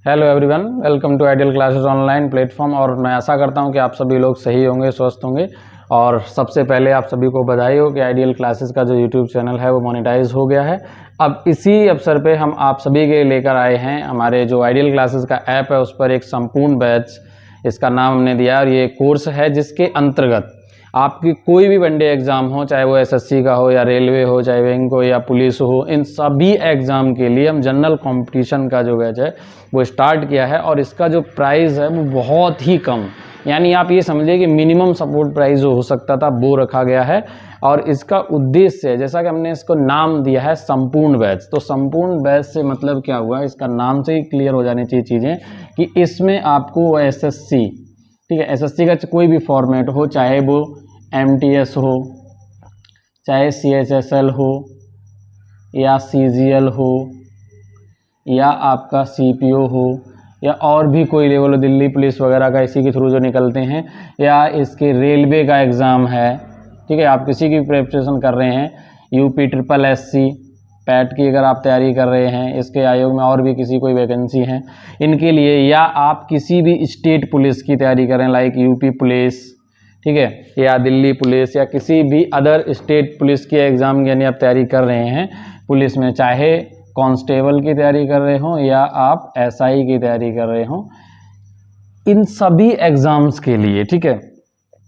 Hello everyone, welcome to ideal classes online platform. और मैं आशा करता हूं कि आप सभी लोग सही होंगे, स्वस्थ होंगे। और सबसे पहले आप सभी को बधाई हो कि आइडियल क्लासेस का जो यूट्यूब चैनल है वो मोनेटाइज हो गया है। अब इसी अवसर पे हम आप सभी के लेकर आए हैं हमारे जो आइडियल क्लासेस का ऐप है उस पर एक संपूर्ण बैच, इसका नाम हमने दिया। और ये कोर्स है जिसके अंतर्गत आपकी कोई भी वनडे एग्ज़ाम हो, चाहे वो एसएससी का हो या रेलवे हो, चाहे बैंक हो या पुलिस हो, इन सभी एग्ज़ाम के लिए हम जनरल कंपटीशन का जो बैच है वो स्टार्ट किया है। और इसका जो प्राइस है वो बहुत ही कम, यानी आप ये समझिए कि मिनिमम सपोर्ट प्राइस जो हो सकता था वो रखा गया है। और इसका उद्देश्य है, जैसा कि हमने इसको नाम दिया है संपूर्ण बैच, तो संपूर्ण बैच से मतलब क्या हुआ, इसका नाम से ही क्लियर हो जानी चाहिए चीज़ें कि इसमें आपको एसएससी, ठीक है, एसएससी का कोई भी फॉर्मेट हो, चाहे वो एमटीएस हो, चाहे सीएचएसएल हो या सीजीएल हो या आपका सीपीओ हो या और भी कोई लेवल हो, दिल्ली पुलिस वगैरह का इसी के थ्रू जो निकलते हैं, या इसके रेलवे का एग्ज़ाम है, ठीक है, आप किसी की प्रिपरेशन कर रहे हैं, यूपी ट्रिपल एससी पैट की अगर आप तैयारी कर रहे हैं, इसके आयोग में और भी किसी कोई वैकेंसी है इनके लिए, या आप किसी भी स्टेट पुलिस की तैयारी कर रहे हैं लाइक यूपी पुलिस, ठीक है, या दिल्ली पुलिस या किसी भी अदर स्टेट पुलिस के एग्ज़ाम यानी आप तैयारी कर रहे हैं पुलिस में, चाहे कांस्टेबल की तैयारी कर रहे हो या आप एसआई की तैयारी कर रहे हो, इन सभी एग्ज़ाम्स के लिए, ठीक है,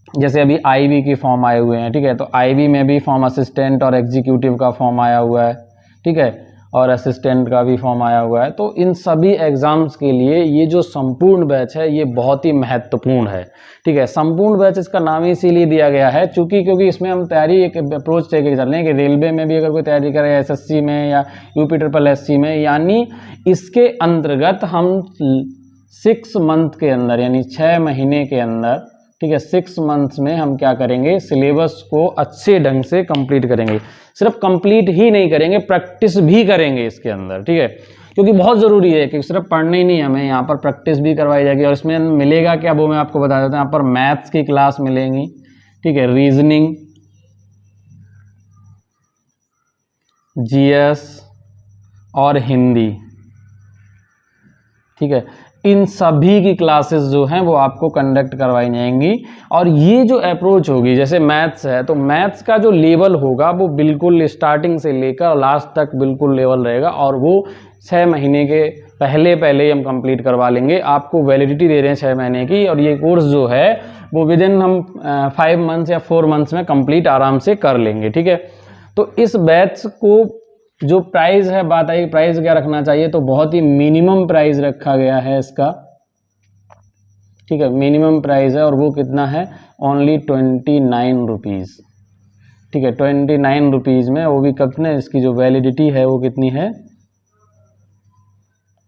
जैसे अभी आईबी के फॉर्म आए हुए हैं, ठीक है, तो आईबी में भी फॉर्म असिस्टेंट और एग्जीक्यूटिव का फॉर्म आया हुआ है, ठीक है, और असिस्टेंट का भी फॉर्म आया हुआ है। तो इन सभी एग्ज़ाम्स के लिए ये जो संपूर्ण बैच है ये बहुत ही महत्वपूर्ण है, ठीक है। संपूर्ण बैच इसका नाम ही इसीलिए दिया गया है क्योंकि इसमें हम तैयारी एक अप्रोच लेके चल रहे हैं कि रेलवे में भी अगर कोई तैयारी करे, एसएससी में या यूपी ट्रिपल एससी में, यानी इसके अंतर्गत हम 6 मंथ के अंदर यानी 6 महीने के अंदर, ठीक है, 6 मंथ्स में हम क्या करेंगे, सिलेबस को अच्छे ढंग से कंप्लीट करेंगे। सिर्फ कंप्लीट ही नहीं करेंगे, प्रैक्टिस भी करेंगे इसके अंदर, ठीक है, क्योंकि बहुत ज़रूरी है कि सिर्फ पढ़ना ही नहीं, हमें यहाँ पर प्रैक्टिस भी करवाई जाएगी। और इसमें मिलेगा क्या वो मैं आपको बता देता हूँ। यहाँ पर मैथ्स की क्लास मिलेंगी, ठीक है, रीजनिंग, जीएस और हिंदी, ठीक है, इन सभी की क्लासेस जो हैं वो आपको कंडक्ट करवाई जाएंगी। और ये जो अप्रोच होगी, जैसे मैथ्स है तो मैथ्स का जो लेवल होगा वो बिल्कुल स्टार्टिंग से लेकर लास्ट तक बिल्कुल लेवल रहेगा, और वो 6 महीने के पहले ही हम कंप्लीट करवा लेंगे। आपको वैलिडिटी दे रहे हैं 6 महीने की, और ये कोर्स जो है वो विद इन हम 5 मंथ्स या 4 मंथ्स में कंप्लीट आराम से कर लेंगे, ठीक है। तो इस बैच को जो प्राइस है, बात आई प्राइस क्या रखना चाहिए, तो बहुत ही मिनिमम प्राइस रखा गया है इसका, ठीक है, मिनिमम प्राइस है, और वो कितना है, ओनली 29 रुपीज़, ठीक है, 29 रुपीज़ में, वो भी कितने, इसकी जो वैलिडिटी है वो कितनी है,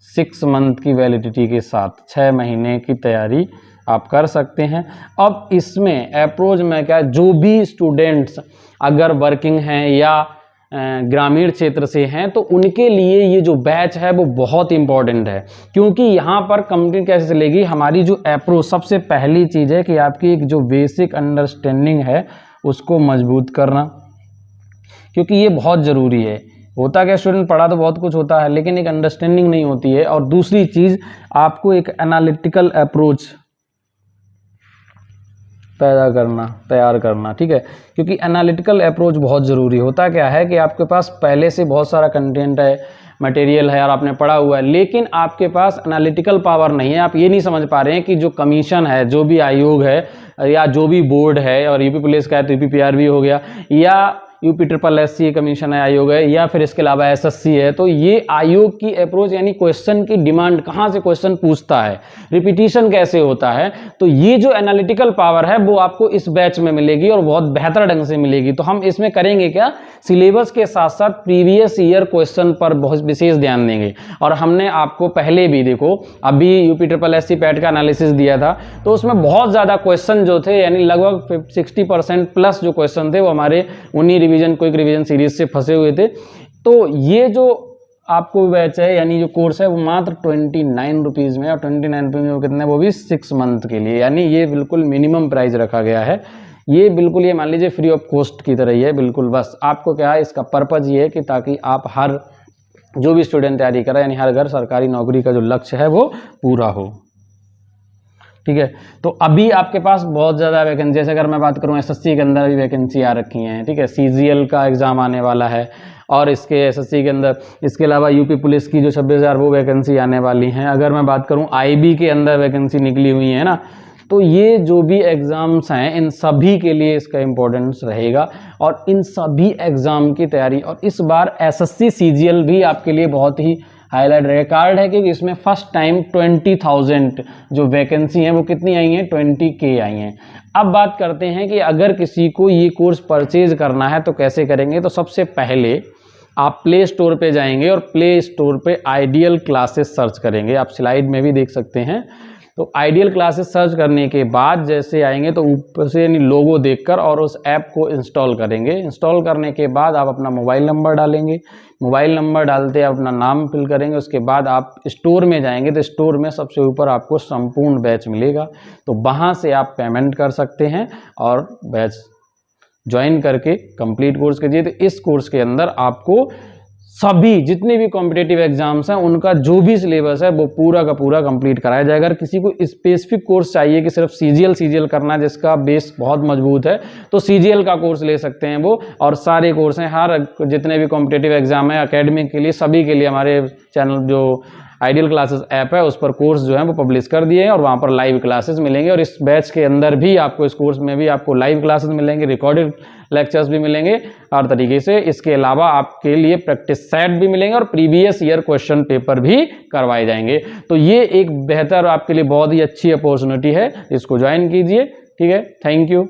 6 मंथ की वैलिडिटी के साथ 6 महीने की तैयारी आप कर सकते हैं। अब इसमें अप्रोच में क्या, जो भी स्टूडेंट्स अगर वर्किंग हैं या ग्रामीण क्षेत्र से हैं तो उनके लिए ये जो बैच है वो बहुत इंपॉर्टेंट है, क्योंकि यहाँ पर कंप्लीट कैसे चलेगी, हमारी जो अप्रोच, सबसे पहली चीज़ है कि आपकी एक जो बेसिक अंडरस्टैंडिंग है उसको मजबूत करना, क्योंकि ये बहुत ज़रूरी है। होता क्या, स्टूडेंट पढ़ा तो बहुत कुछ होता है लेकिन एक अंडरस्टैंडिंग नहीं होती है। और दूसरी चीज़, आपको एक एनालिटिकल अप्रोच तैयार करना, ठीक है, क्योंकि एनालिटिकल अप्रोच बहुत ज़रूरी होता क्या है कि आपके पास पहले से बहुत सारा कंटेंट है, मटेरियल है और आपने पढ़ा हुआ है, लेकिन आपके पास एनालिटिकल पावर नहीं है। आप ये नहीं समझ पा रहे हैं कि जो कमीशन है, जो भी आयोग है या जो भी बोर्ड है, और यूपी पुलिस का है तो यूपी पीआरबी हो गया, या यूपी ट्रिपल एससी कमीशन है, आयोग है, या फिर इसके अलावा एसएससी है, तो ये आयोग की अप्रोच यानी क्वेश्चन की डिमांड, कहाँ से क्वेश्चन पूछता है, रिपीटिशन कैसे होता है, तो ये जो एनालिटिकल पावर है वो आपको इस बैच में मिलेगी और बहुत बेहतर ढंग से मिलेगी। तो हम इसमें करेंगे क्या, सिलेबस के साथ साथ प्रीवियस ईयर क्वेश्चन पर बहुत विशेष ध्यान देंगे। और हमने आपको पहले भी, देखो अभी यूपी ट्रिपल एससी पैट का एनालिसिस दिया था, तो उसमें बहुत ज़्यादा क्वेश्चन जो थे, यानी लगभग 60% प्लस जो क्वेश्चन थे वो हमारे उन्हीं रिवीजन, क्विक रिवीजन सीरीज से फंसे हुए थे। तो ये जो आपको बैच है यानी जो कोर्स है वो मात्र 29 रुपीज़ में, और 29 रुपीज़ में कितने, वो भी 6 मंथ के लिए, यानी ये बिल्कुल मिनिमम प्राइस रखा गया है। ये बिल्कुल, ये मान लीजिए फ्री ऑफ कॉस्ट की तरह ही है बिल्कुल। बस आपको क्या है, इसका पर्पज़ ये है कि ताकि आप हर जो भी स्टूडेंट तैयारी कर रहा है, यानी हर घर सरकारी नौकरी का जो लक्ष्य है वो पूरा हो। ठीक है, तो अभी आपके पास बहुत ज़्यादा वैकेंसी, जैसे अगर मैं बात करूं एसएससी के अंदर भी वैकेंसी आ रखी हैं। ठीक है, सीजीएल का एग्ज़ाम आने वाला है और इसके एसएससी के अंदर, इसके अलावा यूपी पुलिस की जो 26,000 वो वैकेंसी आने वाली हैं। अगर मैं बात करूं आईबी के अंदर वैकेंसी निकली हुई है ना, तो ये जो भी एग्ज़ाम्स हैं इन सभी के लिए इसका इम्पोर्टेंस रहेगा और इन सभी एग्ज़ाम की तैयारी, और इस बार एसएससी सीजीएल भी आपके लिए बहुत ही हाईलाइट रिकॉर्ड है, क्योंकि इसमें फर्स्ट टाइम 20,000 जो वैकेंसी हैं वो कितनी आई हैं, 20K आई हैं। अब बात करते हैं कि अगर किसी को ये कोर्स परचेज करना है तो कैसे करेंगे। तो सबसे पहले आप प्ले स्टोर पे जाएंगे और प्ले स्टोर पे आइडियल क्लासेस सर्च करेंगे। आप स्लाइड में भी देख सकते हैं। तो आइडियल क्लासेस सर्च करने के बाद जैसे आएंगे तो ऊपर से यानी लोगो देखकर और उस ऐप को इंस्टॉल करेंगे। इंस्टॉल करने के बाद आप अपना मोबाइल नंबर डालेंगे। मोबाइल नंबर डालते आप अपना नाम फिल करेंगे। उसके बाद आप स्टोर में जाएंगे तो स्टोर में सबसे ऊपर आपको संपूर्ण बैच मिलेगा, तो वहाँ से आप पेमेंट कर सकते हैं और बैच ज्वाइन करके कंप्लीट कोर्स कीजिए। तो इस कोर्स के अंदर आपको सभी जितने भी कॉम्पिटेटिव एग्जाम्स हैं उनका जो भी सिलेबस है वो पूरा का पूरा कंप्लीट कराया जाएगा। अगर किसी को स्पेसिफिक कोर्स चाहिए कि सिर्फ सीजीएल करना है जिसका बेस बहुत मजबूत है, तो सीजीएल का कोर्स ले सकते हैं वो, और सारे कोर्स हैं हर जितने भी कॉम्पिटेटिव एग्जाम है एकेडमिक के लिए, सभी के लिए हमारे चैनल जो आइडियल क्लासेस ऐप है उस पर कोर्स जो है वो पब्लिश कर दिए हैं और वहाँ पर लाइव क्लासेस मिलेंगे। और इस बैच के अंदर भी आपको, इस कोर्स में भी आपको लाइव क्लासेस मिलेंगे, रिकॉर्डेड लेक्चर्स भी मिलेंगे हर तरीके से। इसके अलावा आपके लिए प्रैक्टिस सेट भी मिलेंगे और प्रीवियस ईयर क्वेश्चन पेपर भी करवाए जाएंगे। तो ये एक बेहतर आपके लिए बहुत ही अच्छी अपॉर्चुनिटी है, इसको ज्वाइन कीजिए। ठीक है, थैंक यू।